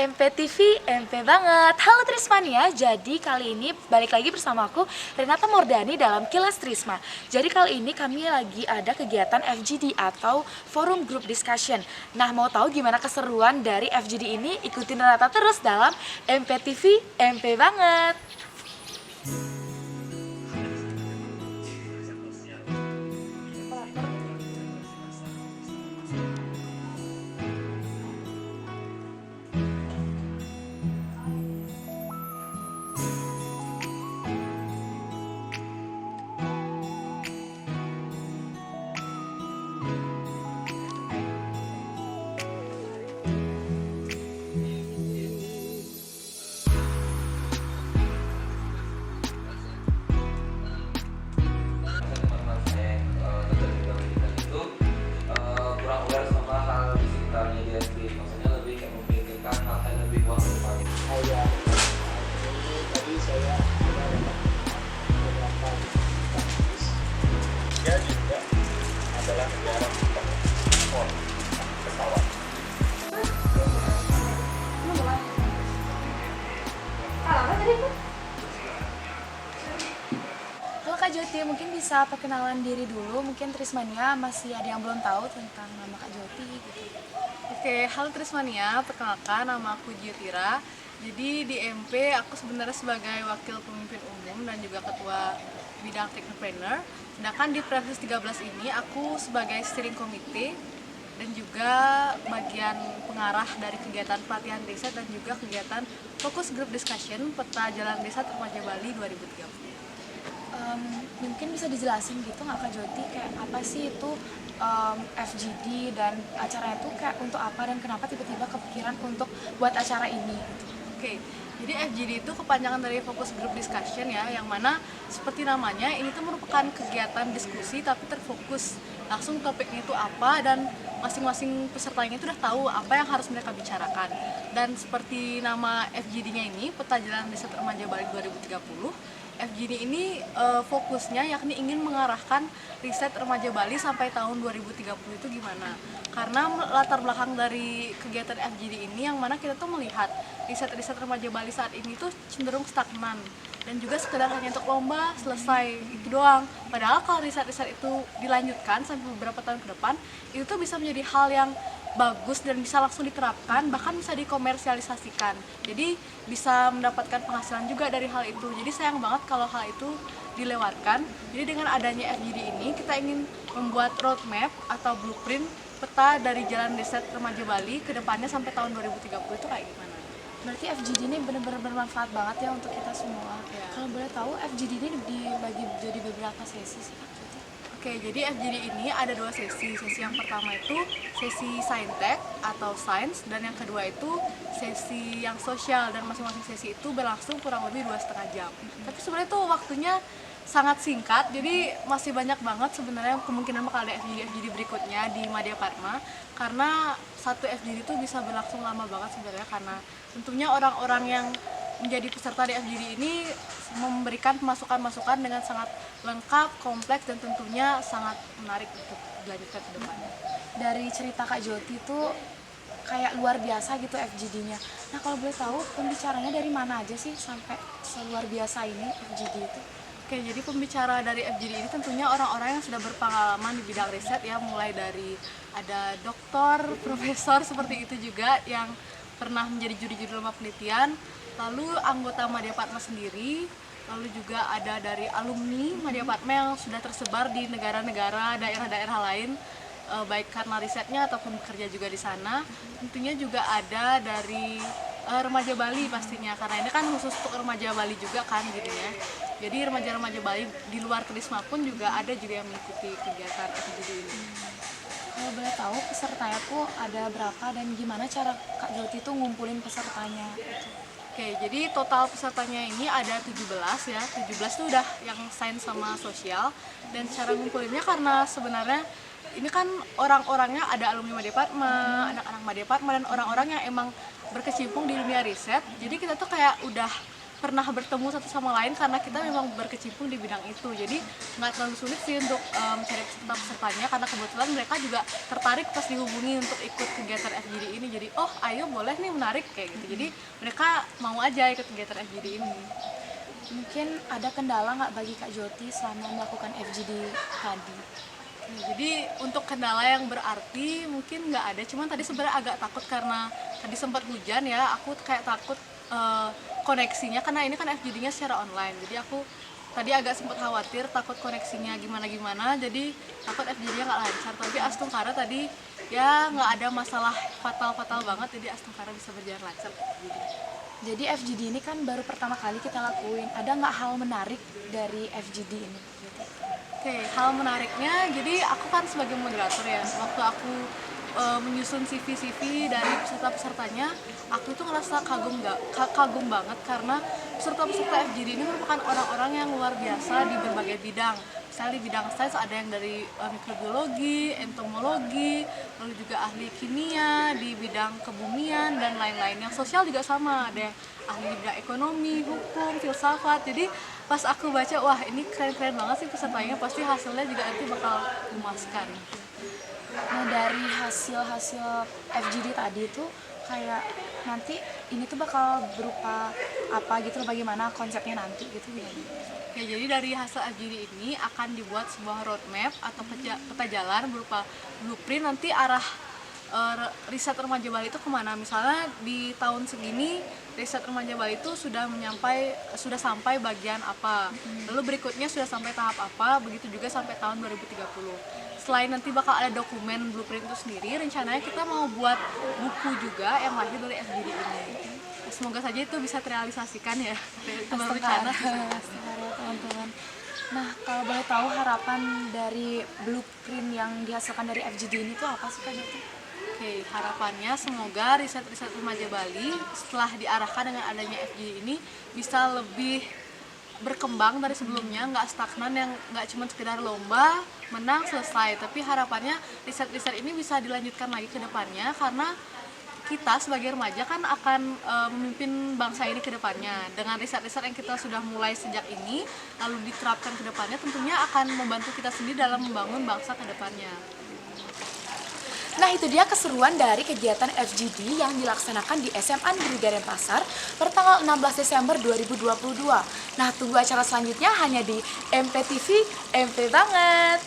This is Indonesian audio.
MPTV, MP banget. Halo Trismania, jadi kali ini balik lagi bersama aku Renata Mordani dalam Kilas Trisma. Jadi kali ini kami lagi ada kegiatan FGD atau Forum Group Discussion. Nah, mau tahu gimana keseruan dari FGD ini? Ikutin Renata terus dalam MPTV, MP banget. Teman-teman saya yang dengar juga pendidikan itu kurang aware sama hal di sekitarnya dia sendiri, maksudnya lebih kayak memikirkan hal yang lebih luas ke depan. Oh ya, ini tadi saya sudah dapat beberapa praktis. Dia juga adalah negara impor pesawat. Halo Kak Joti, mungkin bisa perkenalan diri dulu. Mungkin Trismania masih ada yang belum tahu tentang nama Kak Joti gitu. Oke, halo Trismania, perkenalkan nama aku Giotira. Jadi di MP aku sebenarnya sebagai wakil pemimpin umum dan juga ketua bidang technopreneur. Sedangkan di Previs 13 ini aku sebagai steering committee dan juga bagian pengarah dari kegiatan pelatihan desa dan juga kegiatan fokus group discussion peta jalan desa remaja Bali 2030. Mungkin bisa dijelasin gitu nggak Kak Joti kayak apa sih itu FGD dan acara itu kayak untuk apa dan kenapa tiba-tiba kepikiran untuk buat acara ini gitu. Oke, jadi FGD itu kepanjangan dari Focus Group Discussion ya, yang mana seperti namanya ini tuh merupakan kegiatan diskusi tapi terfokus langsung topiknya itu apa dan masing-masing pesertanya itu udah tahu apa yang harus mereka bicarakan. Dan seperti nama FGD-nya ini, Peta Jalan Desa Remaja Bali 2030, FGD ini fokusnya yakni ingin mengarahkan riset remaja Bali sampai tahun 2030 itu gimana. Karena latar belakang dari kegiatan FGD ini yang mana kita tuh melihat riset-riset remaja Bali saat ini tuh cenderung stagnan dan juga sekedar hanya untuk lomba selesai itu doang. Padahal kalau riset-riset itu dilanjutkan sampai beberapa tahun ke depan, itu tuh bisa menjadi hal yang bagus dan bisa langsung diterapkan, bahkan bisa dikomersialisasikan. Jadi bisa mendapatkan penghasilan juga dari hal itu. Jadi sayang banget kalau hal itu dilewatkan. Jadi dengan adanya FGD ini kita ingin membuat roadmap atau blueprint peta dari jalan desa remaja Bali ke depannya sampai tahun 2030 itu kayak gimana. Berarti FGD ini benar-benar bermanfaat banget ya untuk kita semua. Ya. Kalau boleh tahu FGD ini dibagi jadi beberapa sesi sih Kak Joti. Oke, jadi FGD ini ada dua sesi. Sesi yang pertama itu sesi saintek atau sains, dan yang kedua itu sesi yang sosial, dan masing-masing sesi itu berlangsung kurang lebih 2,5 jam. Tapi sebenarnya tuh waktunya sangat singkat, jadi masih banyak banget sebenarnya kemungkinan bakal ada FGD berikutnya di Madya Padma, karena satu FGD itu bisa berlangsung lama banget sebenarnya, karena tentunya orang-orang yang menjadi peserta di FGD ini memberikan masukan-masukan dengan sangat lengkap, kompleks, dan tentunya sangat menarik untuk dilanjutkan ke depannya. Dari cerita Kak Joti itu kayak luar biasa gitu FGD-nya. Nah, kalau boleh tahu pembicaranya dari mana aja sih sampai seluar biasa ini FGD itu? Oke, jadi pembicara dari FGD ini tentunya orang-orang yang sudah berpengalaman di bidang riset ya, mulai dari ada doktor, profesor seperti itu juga yang pernah menjadi juri-juri lomba penelitian, lalu anggota Madya Padma sendiri, lalu juga ada dari alumni Madya Padma yang sudah tersebar di negara-negara, daerah-daerah lain, baik karena risetnya ataupun bekerja juga di sana. Tentunya juga ada dari remaja Bali pastinya, karena ini kan khusus untuk remaja Bali juga kan gitu ya. Jadi remaja-remaja Bali di luar Trisma pun juga ada juga yang mengikuti kegiatan FGD ini. Kalau boleh tahu pesertanya tuh ada berapa dan gimana cara Kak Joti tuh ngumpulin pesertanya gitu? Oke, jadi total pesertanya ini ada 17 ya. 17 itu udah yang sains sama sosial. Dan cara ngumpulinnya karena sebenarnya ini kan orang-orangnya ada alumni Madya Padma, anak-anak Madya Padma, dan orang-orang yang emang berkecimpung di dunia riset. Jadi kita tuh kayak udah pernah bertemu satu sama lain karena kita memang berkecimpung di bidang itu. Jadi nggak terlalu sulit sih untuk mencari peserta-pesertanya karena kebetulan mereka juga tertarik pas dihubungi untuk ikut kegiatan FGD ini. Jadi oh ayo boleh nih, menarik kayak gitu. Jadi mereka mau aja ikut kegiatan FGD ini. Mungkin ada kendala nggak bagi Kak Joti selama melakukan FGD tadi? Jadi untuk kendala yang berarti mungkin nggak ada, cuman tadi sebenarnya agak takut karena tadi sempat hujan ya, aku kayak takut koneksinya karena ini kan FGD-nya secara online. Jadi aku tadi agak sempat khawatir takut koneksinya gimana-gimana, jadi takut FGD-nya nggak lancar. Tapi Astungkara tadi ya nggak ada masalah fatal-fatal banget, jadi Astungkara bisa berjalan lancar. Jadi FGD ini kan baru pertama kali kita lakuin. Ada nggak hal menarik dari FGD ini? Oke, hal menariknya, jadi aku kan sebagai moderator ya, waktu aku menyusun CV-CV dari peserta-pesertanya, aku tuh ngerasa kagum banget karena peserta-peserta FGD ini merupakan orang-orang yang luar biasa di berbagai bidang. Misalnya di bidang sains ada yang dari mikrobiologi, entomologi, lalu juga ahli kimia, di bidang kebumian dan lain-lain. Yang sosial juga sama, ada yang ahli di bidang ekonomi, hukum, filsafat. Jadi pas aku baca, wah ini keren-keren banget sih pesertanya, pasti hasilnya juga nanti bakal memuaskan. Nah, dari hasil-hasil FGD tadi itu kayak nanti ini tuh bakal berupa apa gitu, bagaimana konsepnya nanti gitu gimana? Ya, jadi dari hasil FGD ini akan dibuat sebuah roadmap atau peta jalan berupa blueprint nanti arah riset remaja Bali itu kemana. Misalnya di tahun segini riset remaja Bali itu sudah sampai bagian apa, lalu berikutnya sudah sampai tahap apa, begitu juga sampai tahun 2030. Selain nanti bakal ada dokumen blueprint itu sendiri, rencananya kita mau buat buku juga yang lahir dari FGD ini. Semoga saja itu bisa terrealisasikan ya. Itu baru rencana. Teman-teman. Nah, kalau boleh tahu harapan dari blueprint yang dihasilkan dari FGD ini tuh apa sih Kak Joti? Oke, harapannya semoga riset-riset remaja Bali setelah diarahkan dengan adanya FGD ini bisa lebih berkembang dari sebelumnya, nggak stagnan yang nggak cuma sekedar lomba, menang, selesai. Tapi harapannya riset-riset ini bisa dilanjutkan lagi ke depannya karena kita sebagai remaja kan akan memimpin bangsa ini ke depannya. Dengan riset-riset yang kita sudah mulai sejak ini, lalu diterapkan ke depannya, tentunya akan membantu kita sendiri dalam membangun bangsa ke depannya. Nah, itu dia keseruan dari kegiatan FGD yang dilaksanakan di SMA Negeri Denpasar pertanggal 16 Desember 2022. Nah, tunggu acara selanjutnya hanya di MPTV, MP banget!